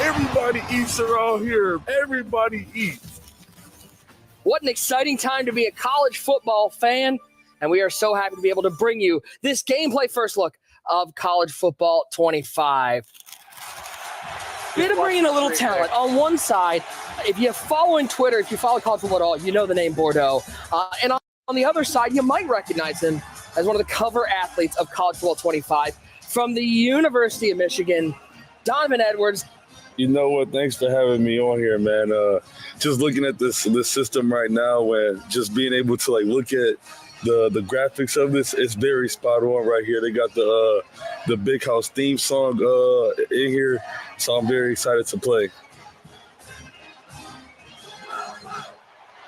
Everybody eats around here. Everybody eats. What an exciting time to be a college football fan. And we are so happy to be able to bring you this gameplay first look of College Football 25. We're going to bring in a little talent. On one side, if you follow on Twitter, if you follow college football at all, you know the name Bordeaux. And on the other side, you might recognize him as one of the cover athletes of College Football 25 from the University of Michigan, Donovan Edwards. You know what? Thanks for having me on here, man. Just looking at this system right now, and just being able to look at the graphics of this, it's very spot on right here. They got the Big House theme song in here, so I'm very excited to play.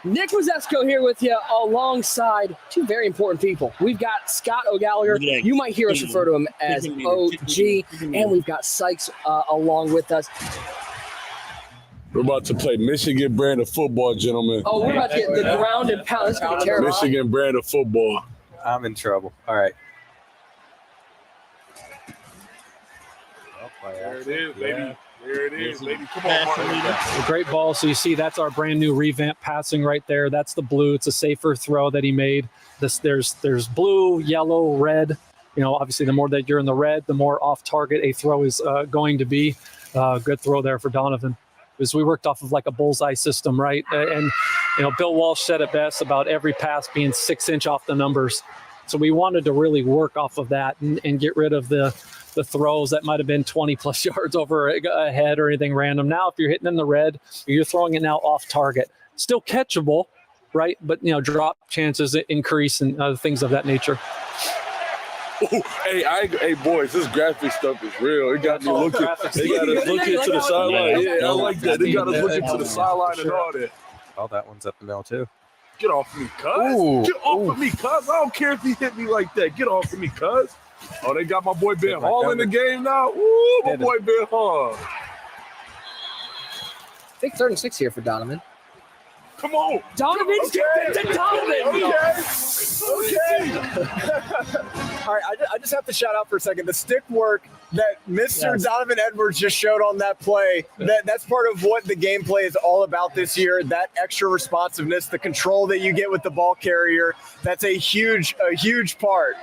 Nick Wazesco here with you alongside two very important people. We've got Scott O'Gallagher. You might hear us refer to him as OG. And we've got Sykes along with us. We're about to play Michigan brand of football, gentlemen. Oh, we're about to get the ground and pound. This is going to be terrible. Michigan brand of football. I'm in trouble. All right. There it is, baby. There it is, baby. Come on, Martin. A great ball. So you see that's our brand new revamp passing right there. That's the blue. It's a safer throw that he made. There's blue, yellow, red. Obviously the more that you're in the red, the more off target a throw is going to be. Good throw there for Donovan. Because we worked off of like a bullseye system, right? And Bill Walsh said it best about every pass being 6 inch off the numbers. So we wanted to really work off of that and get rid of the throws that might have been 20 plus yards over a head or anything random. Now, if you're hitting in the red, you're throwing it now off target. Still catchable, right? But, drop chances increase and things of that nature. Ooh, hey, boys, this graphic stuff is real. It got me looking. They got us looking to the sideline. Yeah, I like that. They got us looking to the sideline and all that. Oh, that one's up the middle, too. Get off of me, cuz. Get off of me, cuz. I don't care if he hit me like that. Get off of me, cuz. Oh, they got my boy Ben Hall in the game now. Ooh, my boy Ben Hall. I think 3rd and 6 here for Donovan. Come on. Donovan's getting to Donovan. Okay. All right, I just have to shout out for a second. The stick work that Mr. Donovan Edwards just showed on that play, that's part of what the gameplay is all about this year, that extra responsiveness, the control that you get with the ball carrier. That's a huge part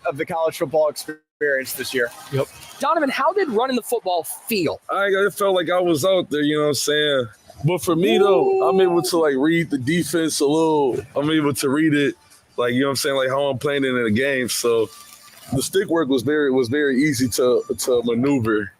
of the college football experience this year. Yep. Donovan, how did running the football feel? It felt like I was out there, you know what I'm saying? But for me, though, I'm able to, read the defense a little. I'm able to read it, you know what I'm saying, how I'm playing it in a game. So the stick work was very easy to maneuver.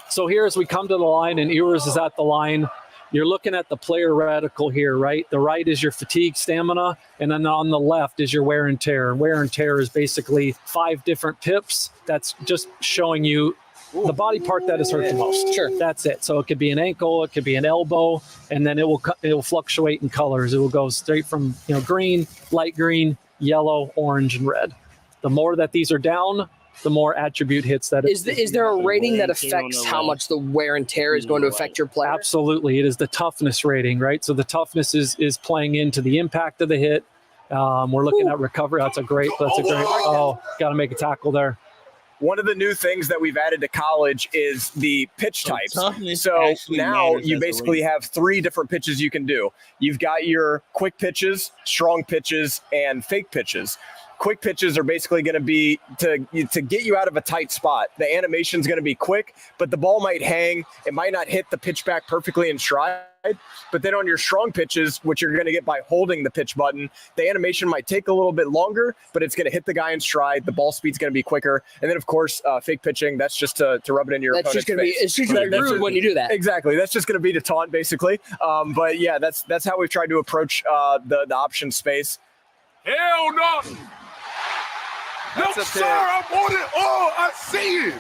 So here as we come to the line and Ewers is at the line, you're looking at the player radical here, right? The right is your fatigue stamina, and then on the left is your wear and tear. And wear and tear is basically 5 different pips. That's just showing you the body part that is hurt the most. Sure. That's it. So it could be an ankle, it could be an elbow, and then it will fluctuate in colors. It will go straight from green, light green, yellow, orange, and red. The more that these are down, the more attribute hits that. Is there a rating that affects how much the wear and tear is going to affect your player? Absolutely. It is the toughness rating, right? So the toughness is playing into the impact of the hit. We're looking at recovery. That's a great. Oh, got to make a tackle there. One of the new things that we've added to college is the pitch types. So now you basically have 3 different pitches you can do. You've got your quick pitches, strong pitches, and fake pitches. Quick pitches are basically going to be to get you out of a tight spot. The animation is going to be quick, but the ball might hang. It might not hit the pitch back perfectly in stride. But then on your strong pitches, which you're going to get by holding the pitch button, the animation might take a little bit longer, but it's going to hit the guy in stride. The ball speed's going to be quicker. And then, of course, fake pitching, that's just to rub it in your opponent's face. It's just going to be rude when you do that. Exactly. That's just going to be to taunt, basically. But, yeah, that's how we've tried to approach the option space. Hell no! No, sir, I'm on it. Oh, I see it.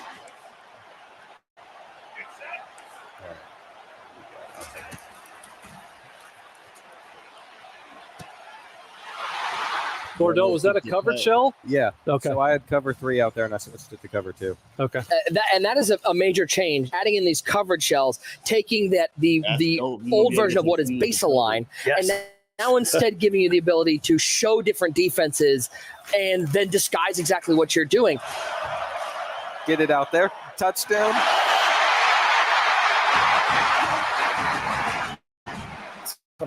Bordeaux, was that a covered shell? Yeah. Okay. So I had cover 3 out there, and I switched it to cover 2. Okay. That is a major change. Adding in these coverage shells, taking the old version of what is baseline, and now instead giving you the ability to show different defenses and then disguise exactly what you're doing. Get it out there. Touchdown.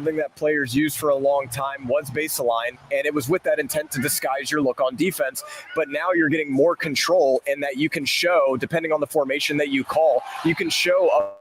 something that players used for a long time was base-align, and it was with that intent to disguise your look on defense. But now you're getting more control in that you can show, depending on the formation that you call, you can show up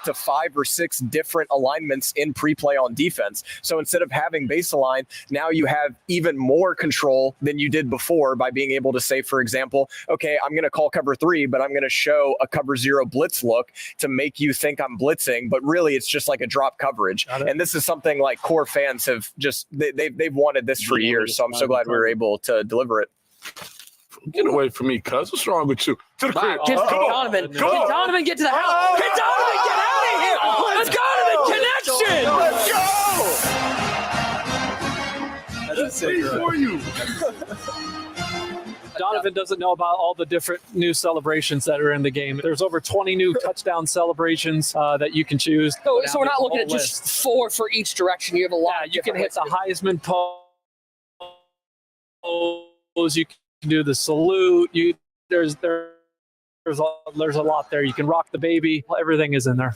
to 5 or 6 different alignments in pre-play on defense. So instead of having base align, now you have even more control than you did before by being able to say, for example, okay, I'm going to call cover 3, but I'm going to show a cover 0 blitz look to make you think I'm blitzing, but really it's just like a drop coverage. And this is something like core fans have just, they've wanted this for years. So I'm so glad we were able to deliver it. Get away from me, cuz. What's wrong with you? To the crib. Can Donovan, can Donovan get to the house? Can Donovan get out of here? Let's go to the connection. Let's go. For you. Donovan doesn't know about all the different new celebrations that are in the game. There's over 20 new touchdown celebrations that you can choose. So we're not looking at just 4 for each direction. You have a lot. You can hit the Heisman pose. You can do the salute. There's a lot there. You can rock the baby. Everything is in there.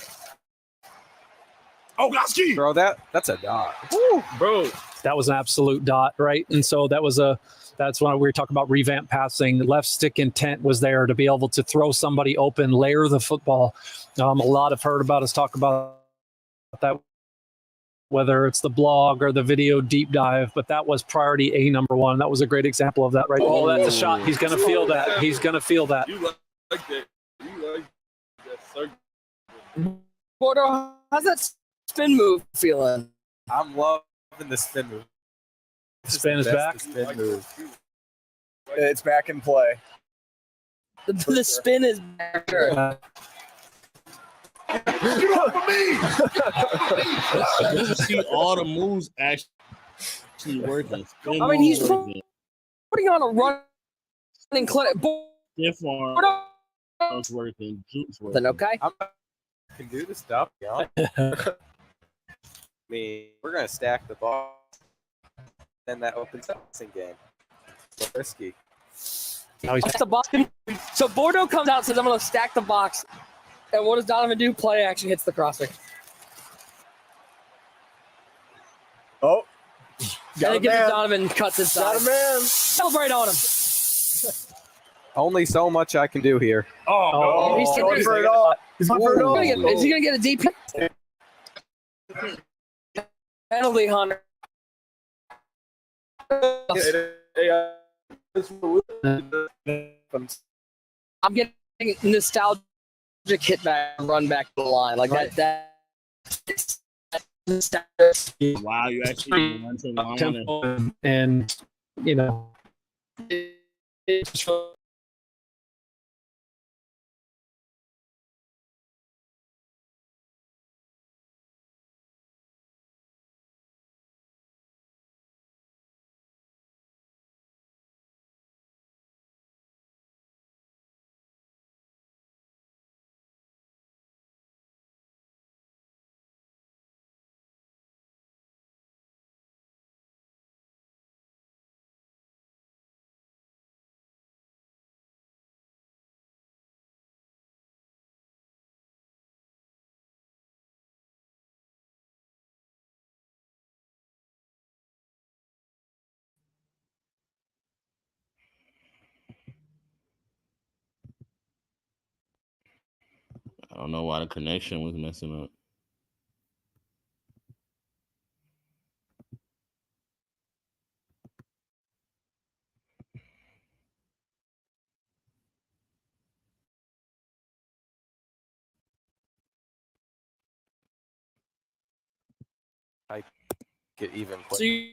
Oh, Goski! Bro, that's a dot. Woo, bro. That was an absolute dot, right? And so that's when we were talking about revamp passing. Left stick intent was there to be able to throw somebody open, layer the football. A lot have heard about us talk about that, whether it's the blog or the video deep dive, but that was priority A number 1. That was a great example of that, right? Oh, that's a shot. He's going to feel that. He's going to feel that. You like that. You like that, sir. Bordeaux, how's that spin move feeling? I'm loving the spin move. Spin is back. Spin move. It's back in play. The spin is back. Get off of me! You see all the moves actually working. I mean, he's putting on a running clinic. Stiff arm working. Juke's working. Then okay. I can do the stuff, yeah. I mean, we're gonna stack the ball. Then that opens up the game. So risky. Stack the box. So Bordeaux comes out and says, I'm going to stack the box. And what does Donovan do? Play action hits the crosser. Oh. And it gives it Donovan cuts his side. Got a man. Celebrate on him. Only so much I can do here. Oh, he's going for it all. He's going for it all. Is he going to get a DP? Penalty, Hunter. I'm getting nostalgic hit back and run back to the line. Like that. Wow, you actually went to the line. And, you know. I don't know why the connection was messing up. I get even So quick.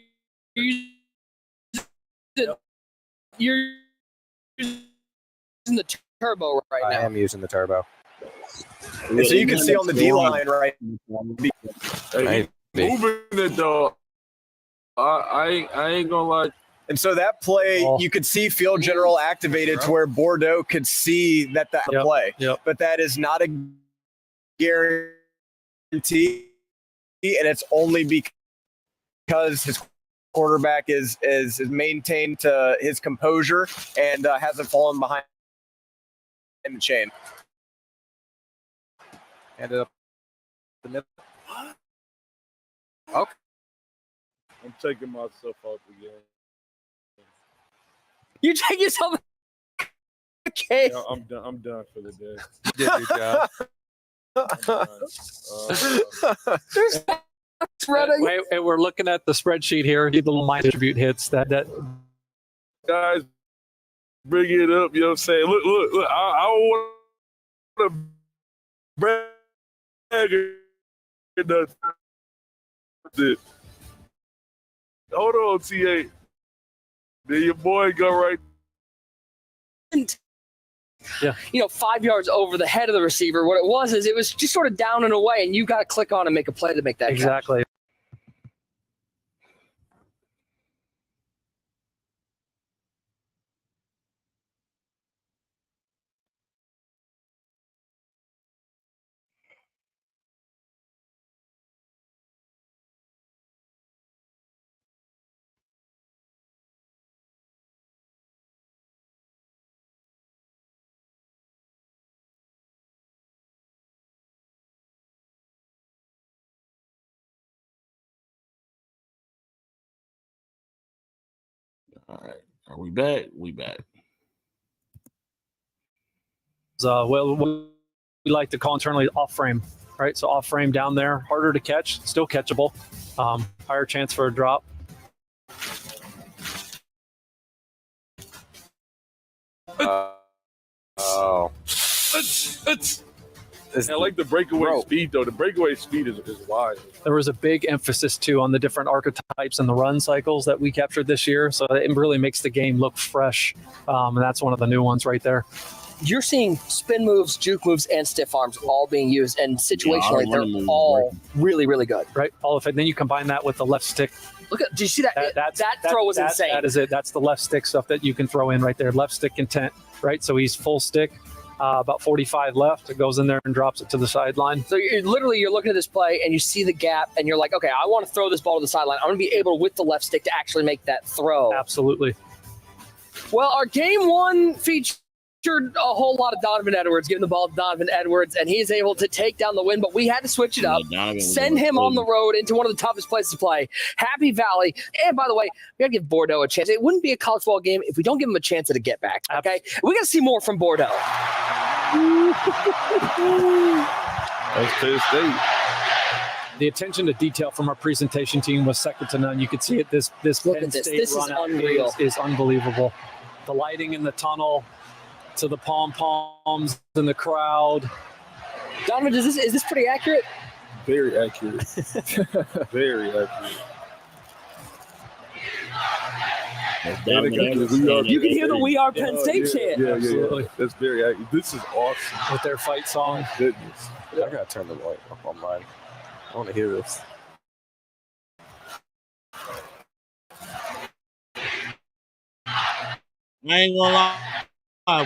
you're using the turbo right I now. am using the turbo. And so you can see on the D line, right? Hey, moving it though. I ain't gonna lie. And so that play, you could see field general activated to where Bordeaux could see that play. Yep. But that is not a guarantee, and it's only because his quarterback is maintained to his composure and hasn't fallen behind the chain. Ended up the middle. Okay. I'm taking myself out again. You take yourself. Okay. Yeah, I'm done. I'm done for the day. You did your job. There's running. Wait, we're looking at the spreadsheet here. The little mind attribute hits that Guys, bring it up. You know what I'm saying? Look. I want to brag or nothing. Hold on, T8. There your boy go right. Yeah. 5 yards over the head of the receiver. What it was is it was just sort of down and away, and you got to click on and make a play to make that catch. exactly. All right. Are we back? We back. Well, we like to call internally off frame, right? So off frame down there, harder to catch, still catchable, higher chance for a drop. Oh. I like the breakaway speed, though. The breakaway speed is wide. There was a big emphasis, too, on the different archetypes and the run cycles that we captured this year. So it really makes the game look fresh. And that's one of the new ones right there. You're seeing spin moves, juke moves, and stiff arms all being used, and situationally, Yeah, they're all really, really good. Right? All of it. Then you combine that with the left stick. Look at, do you see that? That throw was insane. That is it. That's the left stick stuff that you can throw in right there. Left stick intent, right? So he's full stick, about 45 left. It goes in there and drops it to the sideline. So you're looking at this play, and you see the gap, and you're like, okay, I want to throw this ball to the sideline. I'm going to be able, with the left stick, to actually make that throw. Absolutely. Well, our game one featured a whole lot of Donovan Edwards, giving the ball to Donovan Edwards, and he's able to take down the win, but we had to switch it up, send him on the road into one of the toughest places to play, Happy Valley. And by the way, we got to give Bordeaux a chance. It wouldn't be a college football game if we don't give him a chance at a get back, okay? We got to see more from Bordeaux. That's Penn State. The attention to detail from our presentation team was second to none. You could see it. This Look Penn at this. State This is run out unreal. is unbelievable. The lighting in the tunnel, to the pom-poms in the crowd. Donovan, is this pretty accurate? Very accurate. Very accurate. You can hear the "We Are Penn State" chant. Yeah. Absolutely. That's very accurate. This is awesome. With their fight song. Goodness. I gotta turn the light up on mine. I want to hear this. I ain't gonna lie.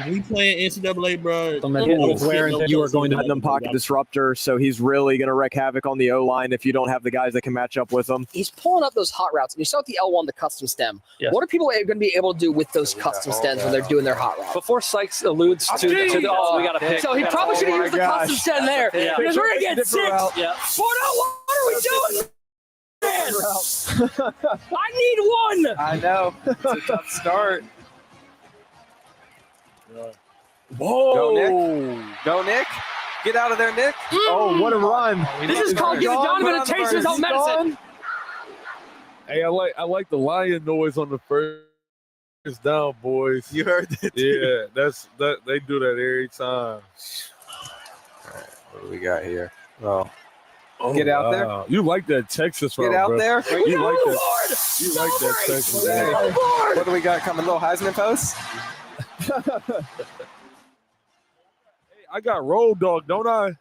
We playing NCAA, bro. You are going to Platinum pocket disruptor, so he's really going to wreak havoc on the O-line if you don't have the guys that can match up with him. He's pulling up those hot routes, and you saw the L1, the custom stem. Yes. What are people going to be able to do with those custom stems when they're doing their hot route? Before Sykes alludes to the we got to pick. So he probably should have used the gosh. custom stem there. Yeah. Because we're going to get six. Yeah. Bordeaux, what are we doing? I need one. I know. It's a tough start. Whoa. Go, Nick. Go, Nick. Get out of there, Nick. Oh, what a run. This is called giving Donovan a taste of his own medicine. Hey, I like the lion noise on the first down, boys. You heard that? Yeah, that they do that every time. All right, what do we got here? Oh, get out there. You like that Texas route, Get out bro. there. You like Board. that. You like that Texas Hey. route. What do we got coming? Little Heisman post? I got Road Dog, don't I?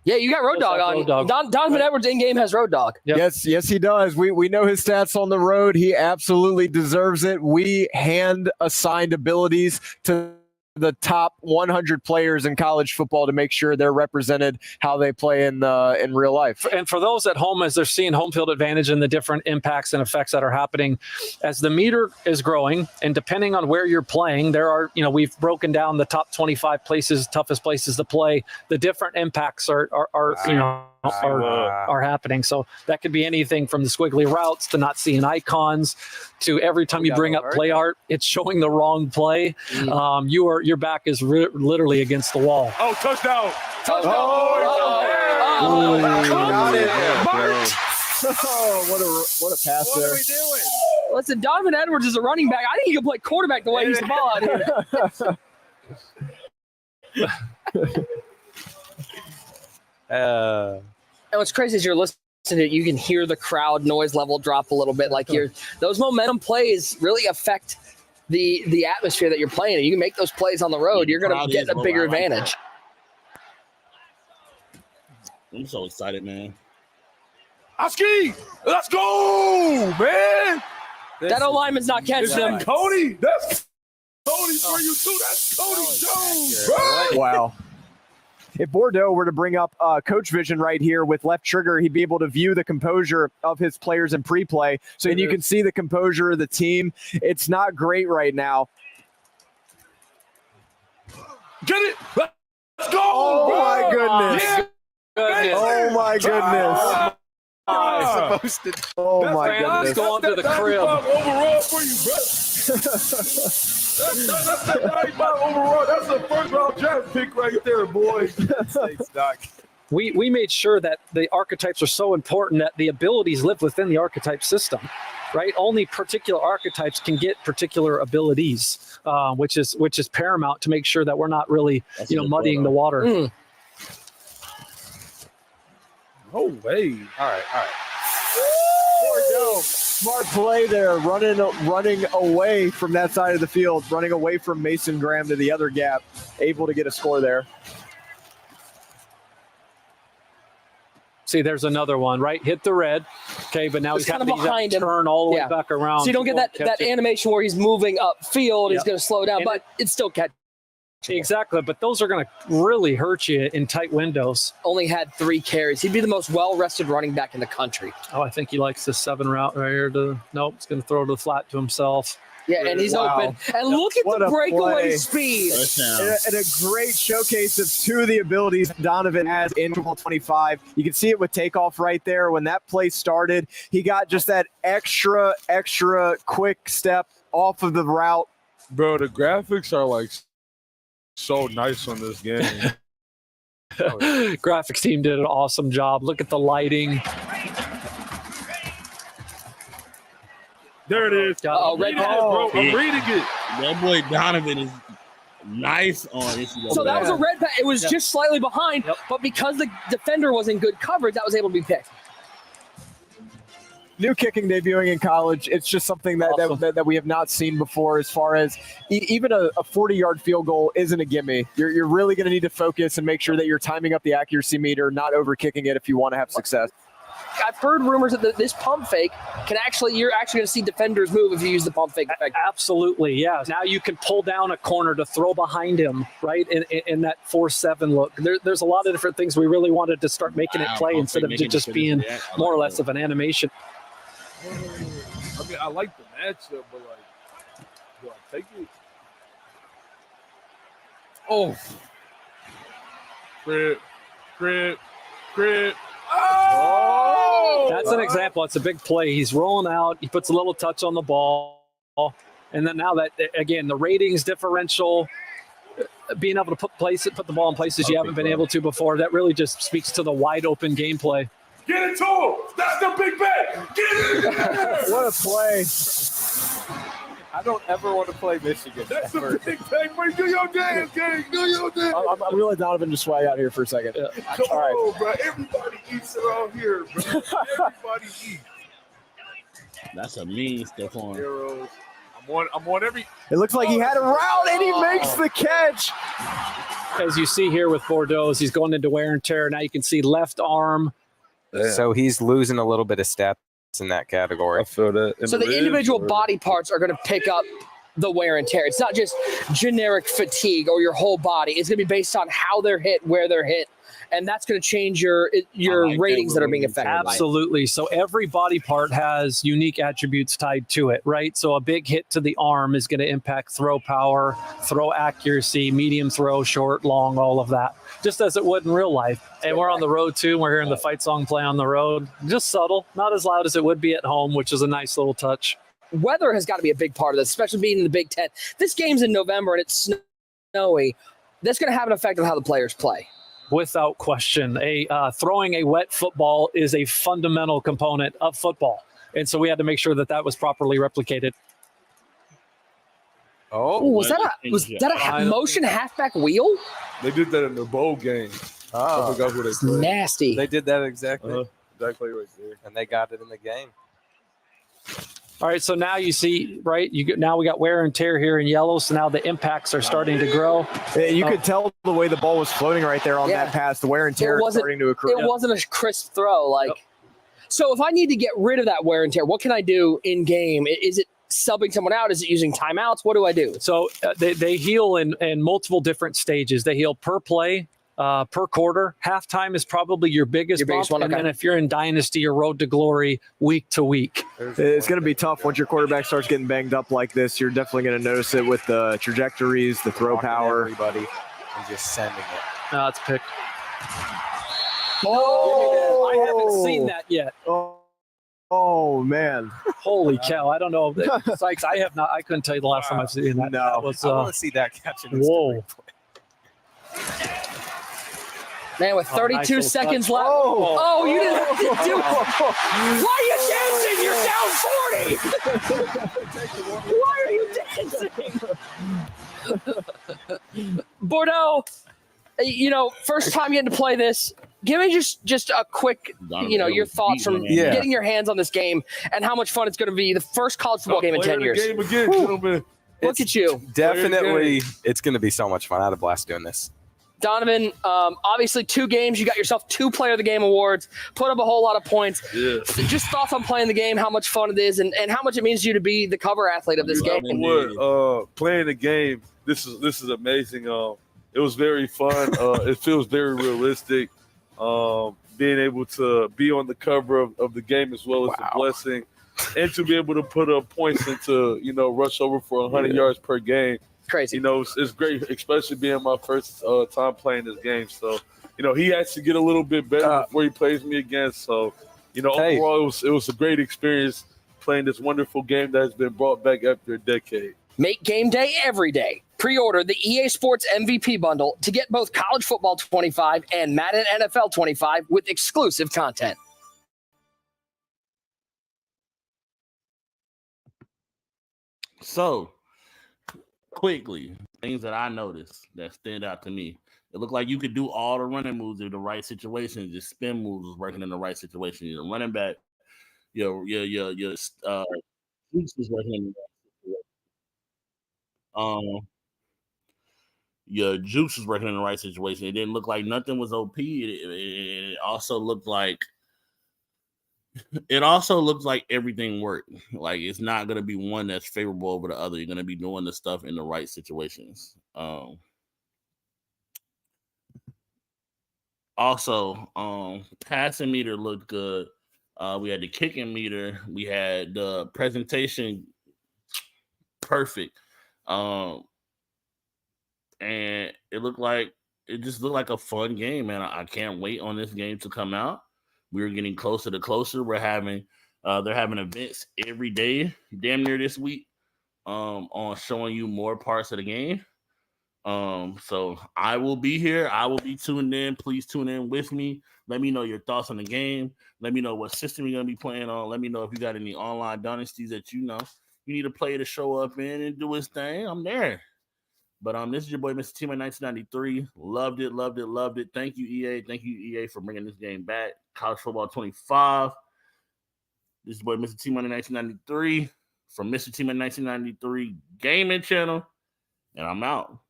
Yeah, you got Road Dog on. Road Dog. Donovan Edwards in game has Road Dog. Yep. Yes, he does. We know his stats on the road. He absolutely deserves it. We hand assigned abilities to the top 100 players in college football to make sure they're represented how they play in real life. And for those at home, as they're seeing home field advantage and the different impacts and effects that are happening, as the meter is growing, and depending on where you're playing, there are, we've broken down the top 25 places, toughest places to play. The different impacts are are happening. So that could be anything from the squiggly routes to not seeing icons to every time you bring up play art, it's showing the wrong play. Your back is literally against the wall. Oh, touchdown! Touchdown! Got it. Bart! Oh, what a pass What there. are we doing? Listen, Donovan Edwards is a running back. I think he can play quarterback the way he's the ball out here. And what's crazy is you're listening to it, you can hear the crowd noise level drop a little bit. Like those momentum plays really affect the atmosphere that you're playing in. You can make those plays on the road, you're going to get a bigger advantage. I'm so excited, man. Aski, let's go, man! That O-lineman's not catching him. Cody, that's Cody for you too. That's Cody Jones, bro. Wow. If Bordeaux were to bring up coach vision right here with left trigger, he'd be able to view the composure of his players in pre-play. So you can see the composure of the team. It's not great right now. Get it! Let's go! Oh, my goodness. Yeah. Oh, my goodness. Supposed to. Oh, my Let's goodness. go on to the crib. Overall for you, bro. That's that 95 overall. That's a first round draft pick right there, boy. Stay stuck. We made sure that the archetypes are so important that the abilities live within the archetype system, right? Only particular archetypes can get particular abilities, which is paramount to make sure that we're not really muddying the water. No way. All right. Bordeaux, smart play there, running away from that side of the field, running away from Mason Graham to the other gap, able to get a score there. See, there's another one, right? Hit the red. Okay, but now It's he's kind having of behind to him. turn all the Yeah. way back around. So you don't get that animation where he's moving upfield. He's Yep. going to slow down, And but it's still catch. Exactly, but those are going to really hurt you in tight windows. Only had 3 carries. He'd be the most well-rested running back in the country. Oh, I think he likes this 7 route right here. Nope, he's going to throw to the flat to himself. Yeah, and he's Wow. open. And look at What the a breakaway play. speed. And a great showcase of 2 of the abilities Donovan has in 25. You can see it with takeoff right there. When that play started, he got just that extra quick step off of the route. Bro, the graphics are like so nice on this game. Graphics team did an awesome job. Look at the lighting. There it is. Uh-oh, red Reading it, pass. bro. I'm reading it. That boy Donovan is nice on it. So that was a red pass. It was just slightly behind, but because the defender was in good coverage, that was able to be picked. New kicking debuting in college. It's just something that we have not seen before as far as even a 40-yard field goal isn't a gimme. You're really going to need to focus and make sure that you're timing up the accuracy meter, not over kicking it if you want to have success. I've heard rumors that this pump fake you're actually going to see defenders move if you use the pump fake effect. Absolutely, yeah. Now you can pull down a corner to throw behind him, right, in that 4-7 look. There's a lot of different things we really wanted to start making it play instead of just being more or less of an animation. I mean, I like the matchup, but like, do I take it? Oh. Crib. Oh! That's an example. It's a big play. He's rolling out. He puts a little touch on the ball. And then now that, again, the ratings differential, being able to put the ball in places you haven't been able to before, that really just speaks to the wide open gameplay. Get it to him. That's the big bet. Get it. What a play. I don't ever want to play Michigan. That's the big bet. Wait, do your dance, gang. Do your dance. I'm going to let Donovan just swag out here for a second. Yeah. Come All right. on, bro. Everybody eats around here, bro. Everybody eats. That's a mean stuff on. Arrows. I'm on every. It looks like he had a route, and he makes the catch. As you see here with Bordeaux, he's going into wear and tear. Now you can see left arm. So he's losing a little bit of stats in that category. I feel that. So the individual body parts are going to pick up the wear and tear. It's not just generic fatigue or your whole body. It's going to be based on how they're hit, where they're hit, and that's going to change your ratings that are being affected. Absolutely. So every body part has unique attributes tied to it, right? So a big hit to the arm is going to impact throw power, throw accuracy, medium throw, short, long, all of that, just as it would in real life. And we're on the road too. We're hearing the fight song play on the road. Just subtle, not as loud as it would be at home, which is a nice little touch. Weather has got to be a big part of this, especially being in the Big Ten. This game's in November and it's snowy. That's going to have an effect on how the players play. Without question. Throwing a wet football is a fundamental component of football. And so we had to make sure that that was properly replicated. Oh, was that a motion halfback wheel? They did that in the bowl game. I forgot who they played. Nasty. They did that exactly. Exactly right there. And they got it in the game. All right, so now you see, right? Now we got wear and tear here in yellow, so now the impacts are starting to grow. You could tell the way the ball was floating right there on that pass. The wear and tear is starting to occur. It wasn't a crisp throw. So if I need to get rid of that wear and tear, what can I do in game? Is it subbing someone out? Is it using timeouts? What do I do? So they heal in multiple different stages. They heal per play, per quarter. Halftime is probably your biggest bump, one. And then if you're in Dynasty or Road to Glory, week to week. It's going to be tough once your quarterback starts getting banged up like this. You're definitely going to notice it with the trajectories, the throw power. Everybody and just sending it. No, it's picked. Oh! I haven't seen that yet. Oh man! Holy cow! I don't know, Sykes. I have not. I couldn't tell you the last time I've seen that. No, that was, I want to see that catch in whoa! Man, with 32 nice seconds touch. left. Oh, you didn't have to do it. Why are you dancing? You're down 40. Why are you dancing? Bordeaux, first time getting to play this. Give me just a quick, your thoughts from getting your hands on this game and how much fun it's going to be. The first college football game in 10 years. Game again, gentlemen. Look at you. Definitely, it's going to be so much fun. I had a blast doing this. Donovan, obviously 2 games. You got yourself 2 Player of the Game awards, put up a whole lot of points. Yeah. Just thoughts on playing the game, how much fun it is, and how much it means to you to be the cover athlete of this game. Playing the game, this is amazing. It was very fun. It feels very realistic. Being able to be on the cover of the game as well is a blessing. And to be able to put up points into, rush over for 100 yards per game. Crazy. It's great, especially being my first time playing this game. So, he has to get a little bit better before he plays me again. So, overall, it was a great experience playing this wonderful game that has been brought back after a decade. Make game day every day. Pre-order the EA Sports MVP bundle to get both College Football 25 and Madden NFL 25 with exclusive content. So, quickly, things that I noticed that stand out to me. It looked like you could do all the running moves in the right situation. Just spin moves was working in the right situation. Your running back, your Juice was working in the right situation. Your Juice was working in the right situation. It didn't look like nothing was OP. It also looked like everything worked. Like it's not gonna be one that's favorable over the other. You're gonna be doing the stuff in the right situations. Passing meter looked good. We had the kicking meter. We had the presentation perfect. And it just looked like a fun game, man. I can't wait on this game to come out. We're getting closer to closer. They're having events every day, damn near this week, on showing you more parts of the game. So I will be here. I will be tuned in. Please tune in with me. Let me know your thoughts on the game. Let me know what system you're gonna be playing on. Let me know if you got any online dynasties that you need a player to show up in and do his thing. I'm there. But this is your boy, MrTMoney1993. Loved it. Thank you, EA. Thank you, EA, for bringing this game back. College Football 25. This is your boy, MrTMoney1993 from MrTMoney1993 Gaming Channel. And I'm out.